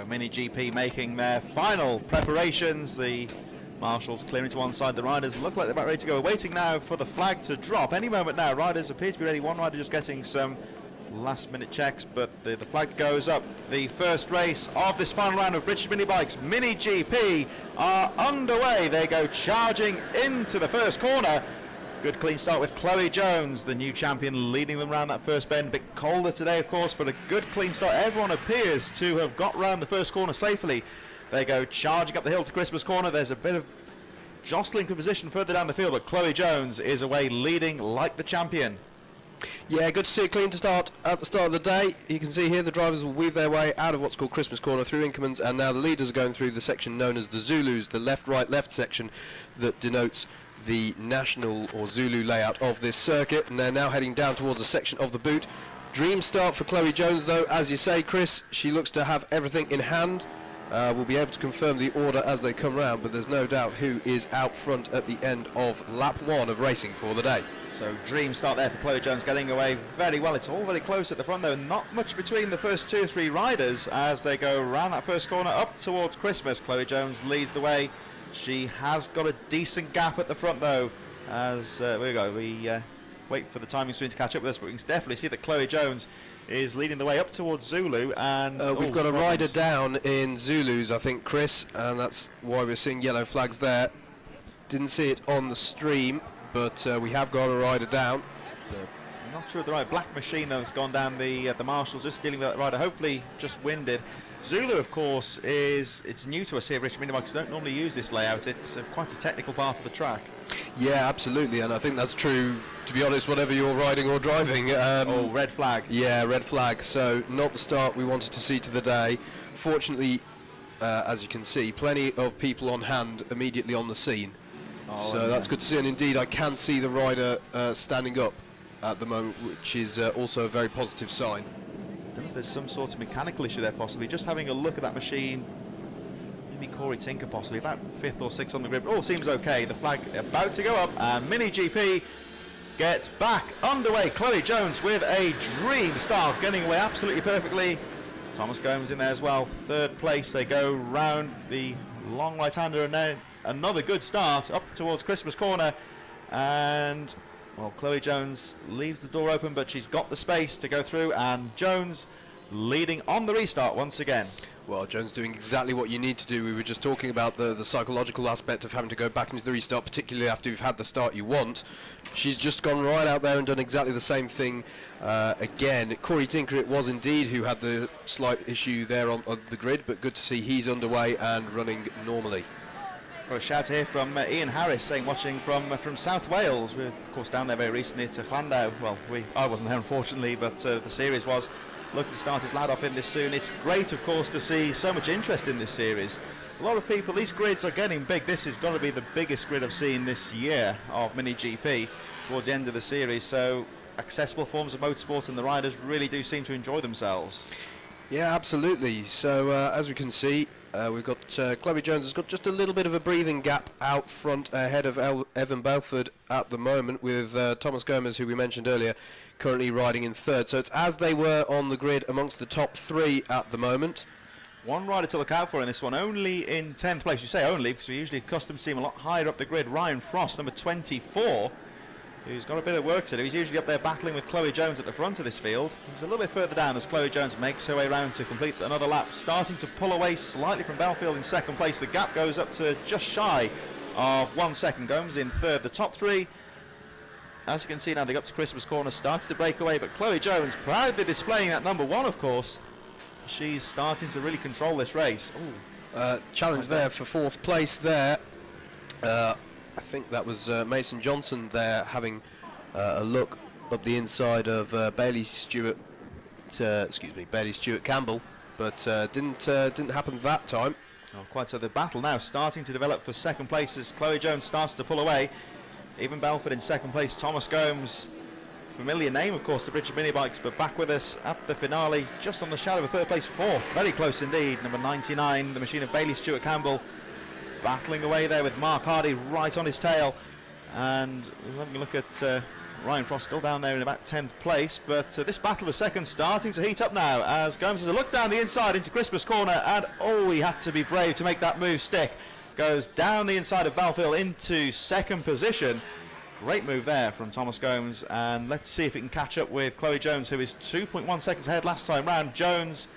So Mini GP making their final preparations. The marshals clearing to one side. The riders look like they're about ready to go. We're waiting now for the flag to drop. Any moment now, riders appear to be ready. One rider just getting some last minute checks, but the flag goes up. The first race of this final round of British Mini Bikes Mini GP are underway. They go charging into the first corner. Good clean start with Chloe Jones, the new champion, leading them around that first bend. A bit colder today, of course, but a good clean start. Everyone appears to have got round the first corner safely. They go charging up the hill to Christmas corner. There's a bit of jostling for position further down the field, but Chloe Jones is away leading like the champion. Yeah, good to see a clean start at the start of the day. You can see here the drivers will weave their way out of what's called Christmas Corner through Inkermans, and now the leaders are going through the section known as the Zulus, the left, right, left section that denotes the national or Zulu layout of this circuit, and they're now heading down towards a section of the boot. Dream start for Chloe Jones though, as you say, Chris. She looks to have everything in hand. We'll be able to confirm the order as they come round, but there's no doubt who is out front at the end of lap 1 of racing for the day. So dream start there for Chloe Jones, getting away very well. It's all very close at the front though, not much between the first 2 or 3 riders as they go around that first corner up towards Christmas. Chloe Jones leads the way. She has got a decent gap at the front though, as we wait for the timing screen to catch up with us, but we can definitely see that Chloe Jones is leading the way up towards Zulu, and we've got a rider down in Zulus, I think, Chris, and that's why we're seeing yellow flags there. Didn't see it on the stream, but we have got a rider down. I'm not sure of the right black machine though that's gone down. The marshals just dealing with that rider, hopefully just winded. Zulu, of course, it's new to us here at British Mini Bikes. We don't normally use this layout. It's quite a technical part of the track. Yeah, absolutely, and I think that's true, to be honest, whatever you're riding or driving. Red flag. Yeah, red flag. So not the start we wanted to see to the day. Fortunately, as you can see, plenty of people on hand immediately on the scene. So that's good to see, and indeed I can see the rider standing up at the moment, which is also a very positive sign. I don't know if there's some sort of mechanical issue there possibly. Just having a look at that machine, maybe Corey Tinker possibly, about 5th or 6th on the grid, but all seems okay. The flag about to go up, and Mini GP gets back underway. Chloe Jones with a dream start, getting away absolutely perfectly. Thomas Gomes in there as well, 3rd place. They go round the long right-hander, and then another good start up towards Christmas corner, and well, Chloe Jones leaves the door open, but she's got the space to go through, and Jones leading on the restart once again. Well, Jones doing exactly what you need to do. We were just talking about the psychological aspect of having to go back into the restart, particularly after you've had the start you want. She's just gone right out there and done exactly the same thing again. Corey Tinker it was indeed who had the slight issue there on the grid, but good to see he's underway and running normally. Well, a shout here from Ian Harris saying, watching from South Wales. We're of course down there very recently to Llandau. Well, I wasn't there unfortunately, but the series was. Looking to start his lad off in this soon. It's great, of course, to see so much interest in this series. A lot of people, these grids are getting big. This is going to be the biggest grid I've seen this year of Mini GP towards the end of the series. So accessible forms of motorsport, and the riders really do seem to enjoy themselves. Yeah, absolutely. So as we can see, we've got Chloe Jones has got just a little bit of a breathing gap out front ahead of Evan Belford at the moment, with Thomas Gomez, who we mentioned earlier, currently riding in 3rd. So it's as they were on the grid amongst the top 3 at the moment. One rider to look out for in this one, only in 10th place. You say only because we usually accustomed to see him a lot higher up the grid. Ryan Frost, number 24, who's got a bit of work to do. He's usually up there battling with Chloe Jones at the front of this field. He's a little bit further down as Chloe Jones makes her way around to complete another lap, starting to pull away slightly from Belfield in 2nd place. The gap goes up to just shy of 1 second. Gomes in 3rd. The top 3, as you can see now, they go up to Christmas corner, started to break away, but Chloe Jones proudly displaying that number 1, of course. She's starting to really control this race. Challenge there for 4th place there. I think that was Mason Johnson there having a look up the inside of Bailey Stewart Campbell, but didn't happen that time. Oh, quite so. The battle now starting to develop for 2nd place as Chloe Jones starts to pull away. Even Belford in 2nd place. Thomas Gomes, familiar name of course to British Mini Bikes, but back with us at the finale, just on the shadow of a 3rd place. 4th, very close indeed. Number 99, the machine of Bailey Stewart Campbell, battling away there with Mark Hardy right on his tail. And let me look at Ryan Frost still down there in about 10th place, but this battle of second starting to heat up now as Gomes has a look down the inside into Christmas corner, and oh, he had to be brave to make that move stick. Goes down the inside of Belfield into second position. Great move there from Thomas Gomes, and let's see if he can catch up with Chloe Jones, who is 2.1 seconds ahead last time round. Jones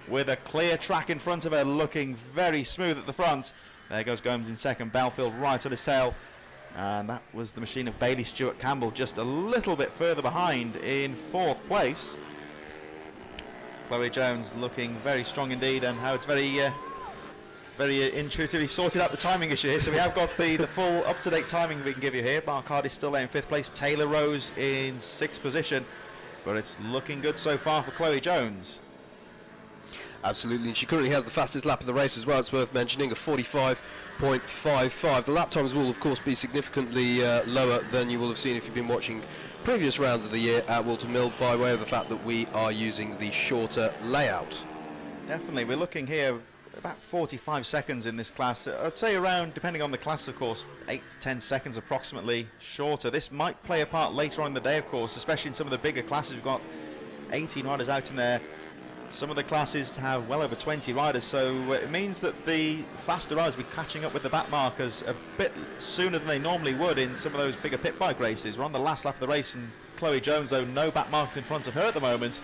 with a clear track in front of her, looking very smooth at the front. There goes Gomes in second, Belfield right on his tail. And that was the machine of Bailey Stewart Campbell just a little bit further behind in 4th place. Chloe Jones looking very strong indeed, and Howard's very intuitively sorted out the timing issue here. So we have got the full up-to-date timing we can give you here. Mark Hardy's still there in 5th place, Taylor Rose in 6th position, but it's looking good so far for Chloe Jones. Absolutely, and she currently has the fastest lap of the race as well, it's worth mentioning, a 45.55. The lap times will of course be significantly lower than you will have seen if you've been watching previous rounds of the year at Whilton Mill, by way of the fact that we are using the shorter layout. Definitely, we're looking here about 45 seconds in this class. I'd say around, depending on the class of course, 8 to 10 seconds approximately shorter. This might play a part later on in the day of course, especially in some of the bigger classes. We've got 18 riders out in there. Some of the classes have well over 20 riders, so it means that the faster riders will be catching up with the back markers a bit sooner than they normally would in some of those bigger pit bike races. We're on the last lap of the race, and Chloe Jones, though, no back markers in front of her at the moment.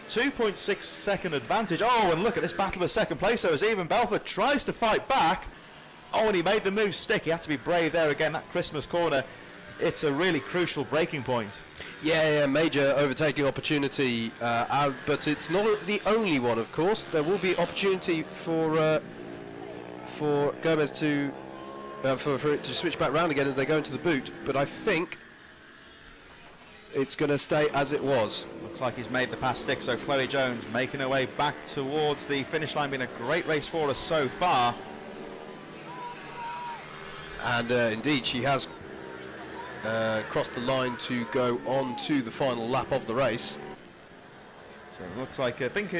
2.6 second advantage. Oh, and look at this battle for second place. So as Even Belford tries to fight back. Oh, and he made the move stick. He had to be brave there again, that Christmas corner. It's a really crucial breaking point. Yeah, major overtaking opportunity, but it's not the only one, of course. There will be opportunity for Gomez to for it to switch back round again as they go into the boot, but I think it's going to stay as it was. Looks like he's made the pass stick, so Chloe Jones making her way back towards the finish line. Been a great race for us so far. And indeed, she has crossed the line to go on to the final lap of the race. So it looks like, I think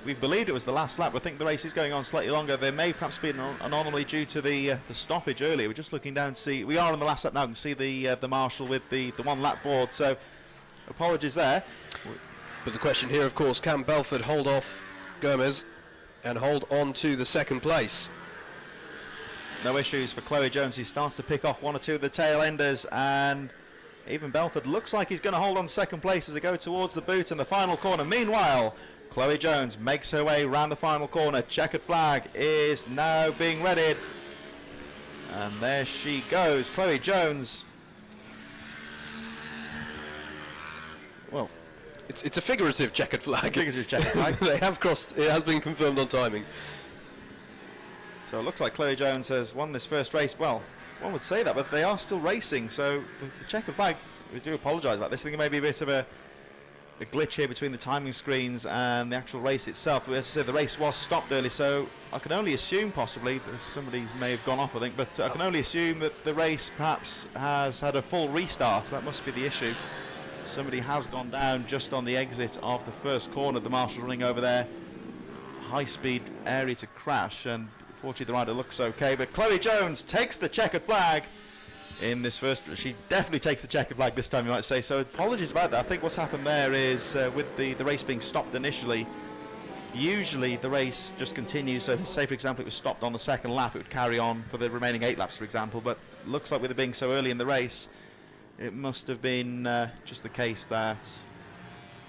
we believed it was the last lap. I think the race is going on slightly longer. There may perhaps be an anomaly due to the stoppage earlier. We're just looking down to see, we are on the last lap now. You can see the marshal with the 1 lap board, so apologies there. But the question here, of course, can Belford hold off Gomez and hold on to the second place? No issues for Chloe Jones. He starts to pick off 1 or 2 of the tail enders, and Even Belford looks like he's going to hold on to second place as they go towards the boot and the final corner. Meanwhile, Chloe Jones makes her way round the final corner. Checkered flag is now being readied, and there she goes, Chloe Jones. Well, it's a figurative checkered flag. Figurative checkered flag. They have crossed. It has been confirmed on timing. So it looks like Chloe Jones has won this first race. Well, one would say that, but they are still racing. So the checkered flag, we do apologise about this. I think there may be a bit of a glitch here between the timing screens and the actual race itself. As I said, the race was stopped early, so I can only assume possibly, somebody may have gone off I think, but I can only assume that the race perhaps has had a full restart. That must be the issue. Somebody has gone down just on the exit of the first corner. The marshal's running over there. High speed area to crash, and fortunately the rider looks okay, but Chloe Jones takes the checkered flag in this first. She definitely takes the checkered flag this time, you might say, so apologies about that. I think what's happened there is with the race being stopped initially, usually the race just continues. So say for example it was stopped on the second lap, it would carry on for the remaining 8 laps for example, but looks like with it being so early in the race, it must have been just the case that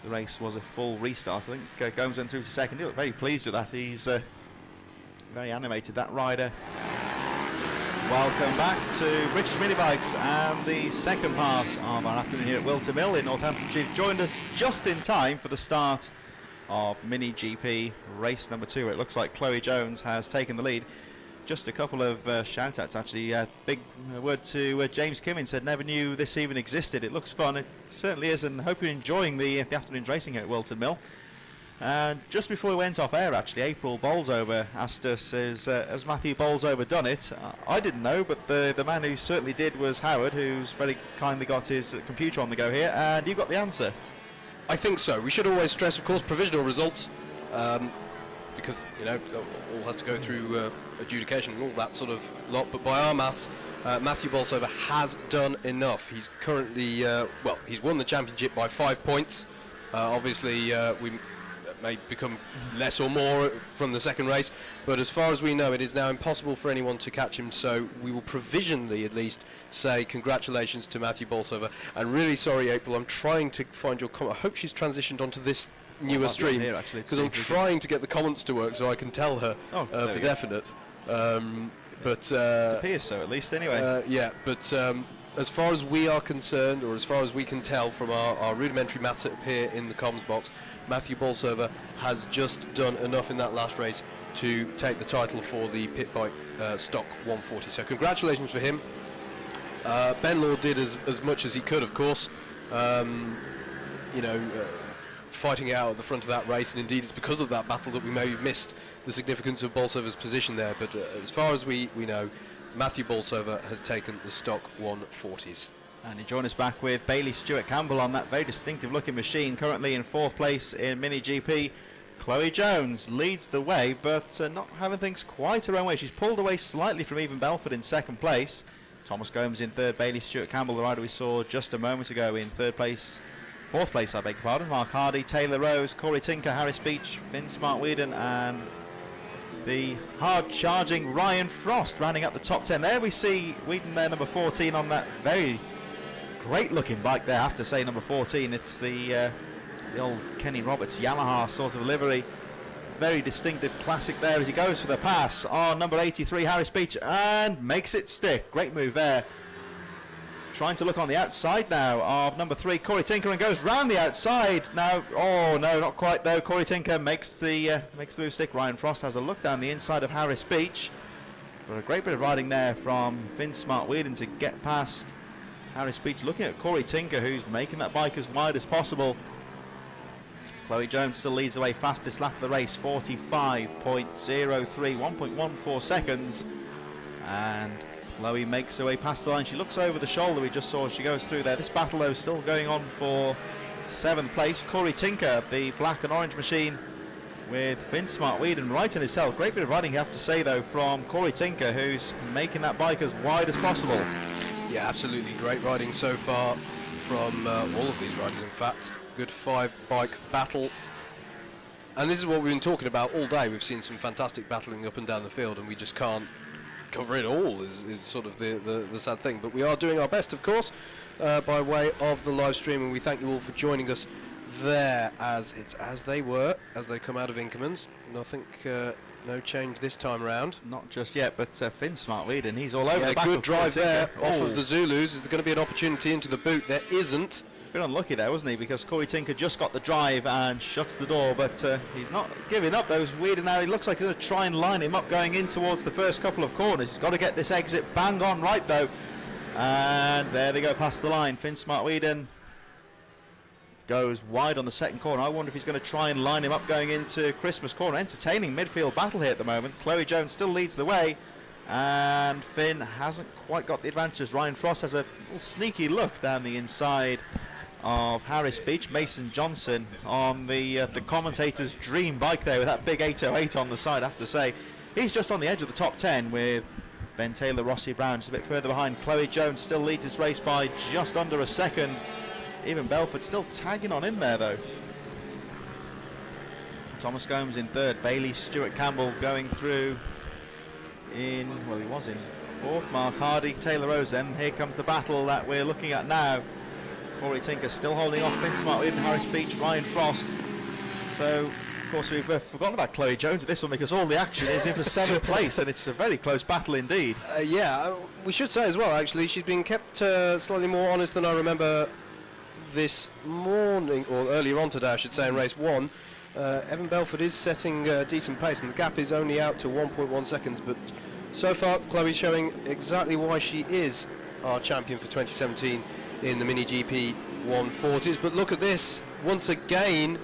the race was a full restart. I think Gomes went through to second. He looked very pleased with that. He's very animated, that rider. Welcome back to British Mini Bikes and the second part of our afternoon here at Whilton Mill in Northamptonshire. You've joined us just in time for the start of Mini GP race number 2. It looks like Chloe Jones has taken the lead. Just a couple of shout outs actually. Big word to James Kimmins, said never knew this even existed. It looks fun, it certainly is, and hope you're enjoying the afternoon's racing here at Whilton Mill. And just before we went off air actually, April Bolsover asked us, has Matthew Bolsover done it? I didn't know, but the man who certainly did was Howard, who's very kindly got his computer on the go here, and you got the answer. I think so. We should always stress, of course, provisional results, because, you know, all has to go through adjudication and all that sort of lot, but by our maths, Matthew Bolsover has done enough. He's currently, well, he's won the championship by 5 points. Obviously, we may become less or more from the second race, but as far as we know, it is now impossible for anyone to catch him, so we will provisionally at least say congratulations to Matthew Bolsover. And really sorry, April, I'm trying to find your comment. I hope she's transitioned onto this newer stream, because I'm trying to get the comments to work so I can tell her for definite. But it appears so, at least, anyway. Yeah, but as far as we are concerned, or as far as we can tell from our rudimentary maths up here in the comms box, Matthew Bolsover has just done enough in that last race to take the title for the pit bike stock 140. So congratulations for him. Ben Law did as much as he could, of course. You know, fighting out at the front of that race, and indeed it's because of that battle that we maybe missed the significance of Bolsover's position there. But as far as we know, Matthew Bolsover has taken the stock 140s. And you join us back with Bailey Stewart Campbell on that very distinctive looking machine, currently in 4th place in Mini GP. Chloe Jones leads the way, but not having things quite her own way. She's pulled away slightly from Even Belford in 2nd place. Thomas Gomes in 3rd, Bailey Stewart Campbell, the rider we saw just a moment ago, in 3rd place. 4th place, I beg your pardon. Mark Hardy, Taylor Rose, Corey Tinker, Harris Beach, Finn Smart-Whedon, and the hard-charging Ryan Frost rounding up the top 10. There we see Whedon there, number 14, on that very great-looking bike there. I have to say, number 14. It's the old Kenny Roberts Yamaha sort of livery. Very distinctive classic there as he goes for the pass on number 83, Harris Beach, and makes it stick. Great move there. Trying to look on the outside now of number 3, Corey Tinker, and goes round the outside. Now, oh no, not quite though. Corey Tinker makes the move stick. Ryan Frost has a look down the inside of Harris Beach. But a great bit of riding there from Finn Smart-Whedon to get past Harris Beach. Looking at Corey Tinker, who's making that bike as wide as possible. Chloe Jones still leads the way, fastest lap of the race, 45.03, 1.14 seconds. And Chloe makes her way past the line. She looks over the shoulder we just saw as she goes through there. This battle, though, still going on for 7th place. Corey Tinker, the black and orange machine, with Finn Smart-Whedon right in his tail. Great bit of riding, you have to say, though, from Corey Tinker, who's making that bike as wide as possible. Yeah, absolutely. Great riding so far from all of these riders, in fact. Good 5-bike battle. And this is what we've been talking about all day. We've seen some fantastic battling up and down the field, and we just can't cover it all, is sort of the sad thing. But we are doing our best, of course, by way of the live stream, and we thank you all for joining us there as they come out of Inkermans. Nothing, no change this time around. Not just yet, but Finn Smart-Whedon, he's all over the back. Good drive there off of the Zulus. Is there going to be an opportunity into the boot? There isn't. Bit unlucky there, wasn't he? Because Corey Tinker just got the drive and shuts the door, but he's not giving up. Those Whedon now, he looks like he's going to try and line him up going in towards the first couple of corners. He's got to get this exit bang on right, though. And there they go past the line. Finn Smart-Whedon goes wide on the second corner. I wonder if he's going to try and line him up going into Christmas corner. Entertaining midfield battle here at the moment. Chloe Jones still leads the way, and Finn hasn't quite got the advantage. Ryan Frost has a little sneaky look down the inside of Harris Beach. Mason Johnson on the commentator's dream bike there with that big 808 on the side, I have to say. He's just on the edge of the top 10 with Ben Taylor, Rossi Brown just a bit further behind. Chloe Jones still leads this race by just under a second. Even Belford still tagging on in there, though. Thomas Gomes in 3rd. Bailey Stewart Campbell going through in, well, he was in 4th. Mark Hardy, Taylor Rose. Then here comes the battle that we're looking at now. Corey Tinker still holding off Finn Smart-Whedon, Harris Beach, Ryan Frost. So, of course, we've forgotten about Chloe Jones at this one because all the action is in for 7th place, and it's a very close battle indeed. Yeah, we should say as well, actually, she's been kept slightly more honest than I remember this morning, or earlier on today, I should say, in race 1. Evan Belford is setting a decent pace, and the gap is only out to 1.1 seconds, but so far, Chloe's showing exactly why she is our champion for 2017 in the Mini GP 140s. But look at this, once again,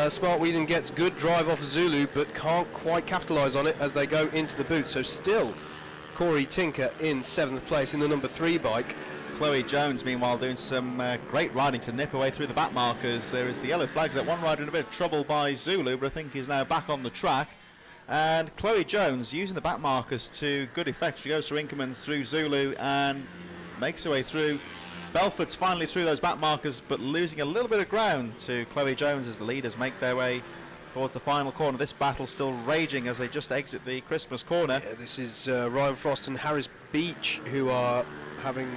Smart-Whedon gets good drive off Zulu, but can't quite capitalise on it as they go into the boot. So still, Corey Tinker in 7th place in the number 3 bike. Chloe Jones, meanwhile, doing some great riding to nip away through the back markers. There is the yellow flags that one rider in a bit of trouble by Zulu, but I think he's now back on the track. And Chloe Jones using the back markers to good effect. She goes through Inkermans, through Zulu, and makes her way through. Belford's finally through those back markers, but losing a little bit of ground to Chloe Jones as the leaders make their way towards the final corner. This battle still raging as they just exit the Christmas corner. Yeah, this is Ryan Frost and Harris Beach who are having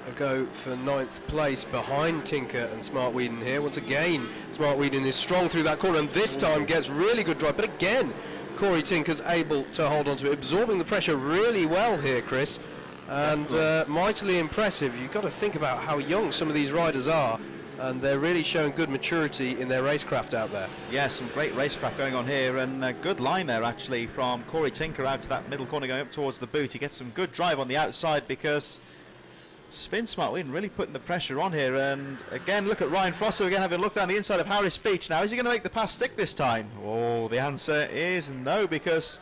a go for 9th place behind Tinker and Smart Whedon here. Once again, Smart Whedon is strong through that corner and this time gets really good drive. But again, Corey Tinker's able to hold on to it, absorbing the pressure really well here, Chris. And mightily impressive. You've got to think about how young some of these riders are, and they're really showing good maturity in their racecraft out there. Yeah, some great racecraft going on here, and a good line there actually from Corey Tinker out to that middle corner going up towards the boot. He gets some good drive on the outside because Finn Smart Whedon really putting the pressure on here. And again, look at Ryan Foster again having looked down the inside of Harris Beach. Now, is he going to make the pass stick this time? Oh, the answer is no, because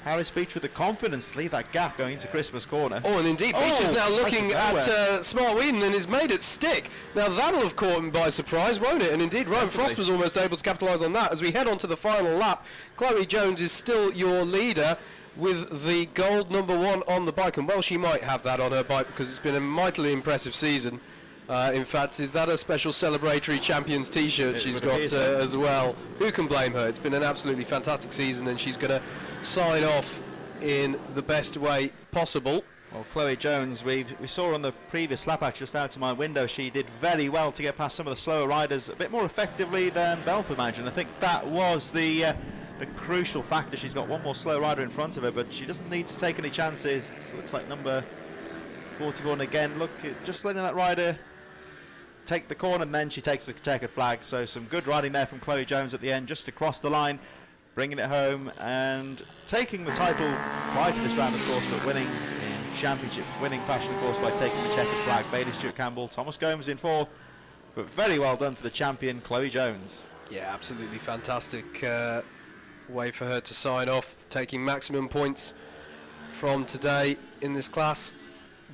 Harris Beach with the confidence to leave that gap going into Christmas corner. Oh, and indeed, Beach is now looking at Smart Whedon and has made it stick. Now, that'll have caught him by surprise, won't it? And indeed, Ryan Frost was almost able to capitalise on that. As we head on to the final lap, Chloe Jones is still your leader with the gold #1 on the bike. And, well, she might have that on her bike because it's been a mightily impressive season. In fact, is that a special celebratory champions t-shirt she's got as well? Who can blame her? It's been an absolutely fantastic season and she's going to sign off in the best way possible. Well, Chloe Jones, we saw on the previous lap actually just out of my window, she did very well to get past some of the slower riders a bit more effectively than Belford managed, and I think that was the crucial factor. She's got one more slow rider in front of her, but she doesn't need to take any chances. It looks like number 44, and again, look, just letting that rider take the corner, and then she takes the checkered flag. So some good riding there from Chloe Jones at the end, just to cross the line, bringing it home and taking the title prior to this round, of course, but winning in championship winning fashion, of course, by taking the checkered flag. Bailey Stewart Campbell, Thomas Gomes in 4th, but very well done to the champion Chloe Jones. Yeah, absolutely fantastic way for her to sign off, taking maximum points from today in this class.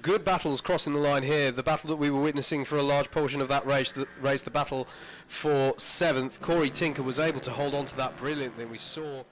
Good battles crossing the line here. The battle that we were witnessing for a large portion of that race, the battle for 7th. Corey Tinker was able to hold on to that brilliantly. We saw